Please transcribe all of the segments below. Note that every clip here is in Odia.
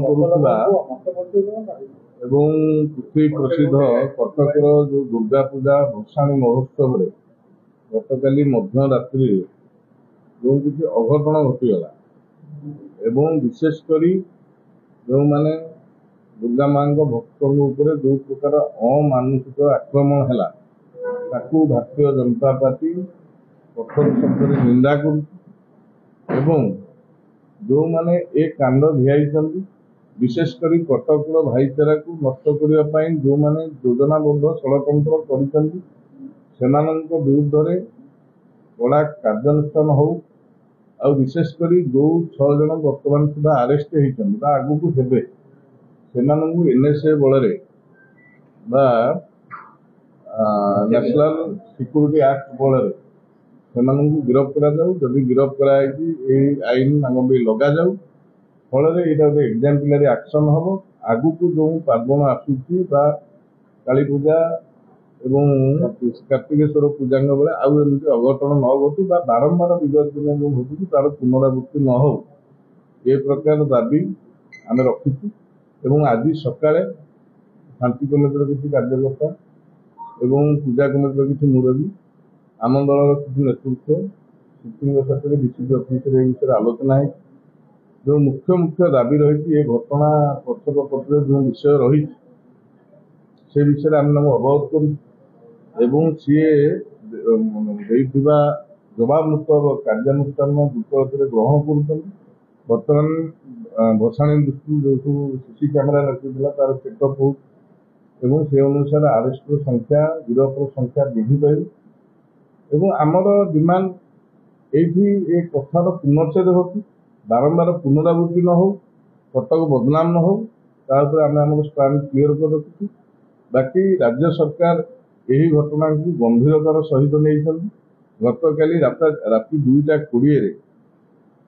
କରୁଥିବା ଏବଂ ପୃଥିବୀ ପ୍ରସିଦ୍ଧ କଟକର ଯେଉଁ ଦୁର୍ଗା ପୂଜା ଭସାଣୀ ମହୋତ୍ସବରେ ଗତକାଲି ମଧ୍ୟରାତ୍ରିରେ ଯେଉଁ କିଛି ଅଘଟଣ ଘଟିଗଲା ଏବଂ ବିଶେଷ କରି ଯେଉଁମାନେ ଦୁର୍ଗା ମାଙ୍କ ଭକ୍ତଙ୍କ ଉପରେ ଯେଉଁ ପ୍ରକାର ଅମାନୁଷିକ ଆକ୍ରମଣ ହେଲା ତାକୁ ଭାରତୀୟ ଜନତା ପାର୍ଟି କଠୋର ଶବ୍ଦରେ ନିନ୍ଦା କରୁଛି ଏବଂ ଯେଉଁମାନେ ଏ କାଣ୍ଡ ଭିଆଇଛନ୍ତି ବିଶେଷ କରି କଟକର ଭାଇଚାରାକୁ ନଷ୍ଟ କରିବା ପାଇଁ ଯେଉଁମାନେ ଯୋଜନାବଦ୍ଧ ଷଡ଼ଯନ୍ତ୍ର କରିଛନ୍ତି ସେମାନଙ୍କ ବିରୁଦ୍ଧରେ କଡ଼ା କାର୍ଯ୍ୟାନୁଷ୍ଠାନ ହେଉ ଆଉ ବିଶେଷ କରି ଯେଉଁ 6 ଜଣ ବର୍ତ୍ତମାନ ସୁଦ୍ଧା ଆରେଷ୍ଟ ହୋଇଛନ୍ତି ବା ଆଗକୁ ହେବେ ସେମାନଙ୍କୁ NSA ବଳରେ ବା ନ୍ୟାସନାଲ ସିକ୍ୟୁରିଟି ଆକ୍ଟ ବଳରେ ସେମାନଙ୍କୁ ଗିରଫ କରାଯାଉ। ଯଦି ଗିରଫ କରାଯାଇଛି ଏହି ଆଇନ ତାଙ୍କ ପାଇଁ ଲଗାଯାଉ, ଫଳରେ ଏଇଟା ଗୋଟେ ଏକ୍ଜାମ୍ପଲାରୀ ଆକ୍ସନ ହେବ। ଆଗକୁ ଯେଉଁ ପାର୍ବଣ ଆସୁଛି ବା କାଳୀ ପୂଜା ଏବଂ କାର୍ତ୍ତିକେଶ୍ୱର ପୂଜାଙ୍କ ବେଳେ ଆଉ ଏମିତି ଅଘଟଣ ନ ଘଟୁ ବା ବାରମ୍ବାର ବିଗତ ଦିନ ଯେଉଁ ଘଟୁଛି ତାର ପୁନରାବୃତ୍ତି ନ ହେଉ ଏ ପ୍ରକାର ଦାବି ଆମେ ରଖିଛୁ। ଏବଂ ଆଜି ସକାଳେ ଶାନ୍ତି କମିଟିର କିଛି କାର୍ଯ୍ୟକର୍ତ୍ତା ଏବଂ ପୂଜା କମିଟିର କିଛି ମୁରବୀ ଆମ ଦଳର କିଛି ନେତୃତ୍ୱ ସିପିଙ୍କ ସାଥିରେ DCP ଅଫିସରେ ଏ ବିଷୟରେ ଆଲୋଚନା ହେଇଛି। ଯେଉଁ ମୁଖ୍ୟ ଦାବି ରହିଛି ଏ ଘଟଣା ପଛକ ପଟରେ ଯେଉଁ ବିଷୟ ରହିଛି ସେ ବିଷୟରେ ଆମେ ତାଙ୍କୁ ଅବଗତ କରୁଛୁ ଏବଂ ସିଏ ଦେଇଥିବା ଜବାବ ମୁତାବକ କାର୍ଯ୍ୟାନୁଷ୍ଠାନ ଦ୍ରୁତଗତିରେ ଗ୍ରହଣ କରୁଛନ୍ତି। ବର୍ତ୍ତମାନ ଭସାଣୀ ଦୃଷ୍ଟିରୁ ଯେଉଁ ସବୁ CC କ୍ୟାମେରା ଲାଗିଥିଲା ତାର ଚେକଅପ୍ ହେଉଛି ଏବଂ ସେ ଅନୁସାରେ ଆରେଷ୍ଟର ସଂଖ୍ୟା ଗିରଫର ସଂଖ୍ୟା ବୃଦ୍ଧି ପାଇବ ଏବଂ ଆମର ଡିମାଣ୍ଡ ଏଇଠି ଏ କଥାର ପୁନଶ୍ଚେଦ ଘଟୁ, ବାରମ୍ବାର ପୁନରାବୃତ୍ତି ନ ହେଉ, କଟକ ବଦନାମ ନ ହେଉ, ତା ଉପରେ ଆମେ ଆମର ଷ୍ଟାଣ୍ଡ କ୍ଲିୟର କରି ରଖିଛୁ। ବାକି ରାଜ୍ୟ ସରକାର ଏହି ଘଟଣାକୁ ଗମ୍ଭୀରତାର ସହିତ ନେଇଛନ୍ତି। ଗତକାଲି ରାତି 2:20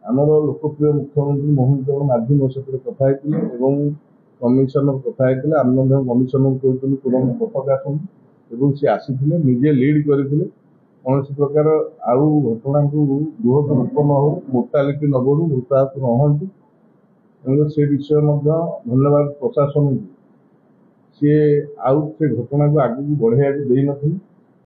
ଆମର ଲୋକପ୍ରିୟ ମୁଖ୍ୟମନ୍ତ୍ରୀ ମୋହନ ଚରଣ ମାଝୀ ମୋ ସାଥିରେ କଥା ହେଇଥିଲେ ଏବଂ କମିଶନର କଥା ହେଇଥିଲେ। ଆମେ ମଧ୍ୟ କମିଶନରକୁ କହିଥିଲୁ ତୁରନ୍ତ କଟକ ଆସନ୍ତୁ ଏବଂ ସେ ଆସିଥିଲେ, ନିଜେ ଲିଡ୍ କରିଥିଲେ। କୌଣସି ପ୍ରକାର ଆଉ ଘଟଣାକୁ ବୃହତ ରୂପ ନ ହେଉ, ମୋର୍ଟାଲିଟି ନ ବଢ଼ୁ, ମୃତାହତ ନ ହୁଅନ୍ତୁ। ତେଣୁ ସେ ବିଷୟ ମଧ୍ୟ ଧନ୍ୟବାଦ ପ୍ରଶାସନକୁ, ସିଏ ଆଉ ସେ ଘଟଣାକୁ ଆଗକୁ ବଢ଼େଇବାକୁ ଦେଇନଥିଲେ।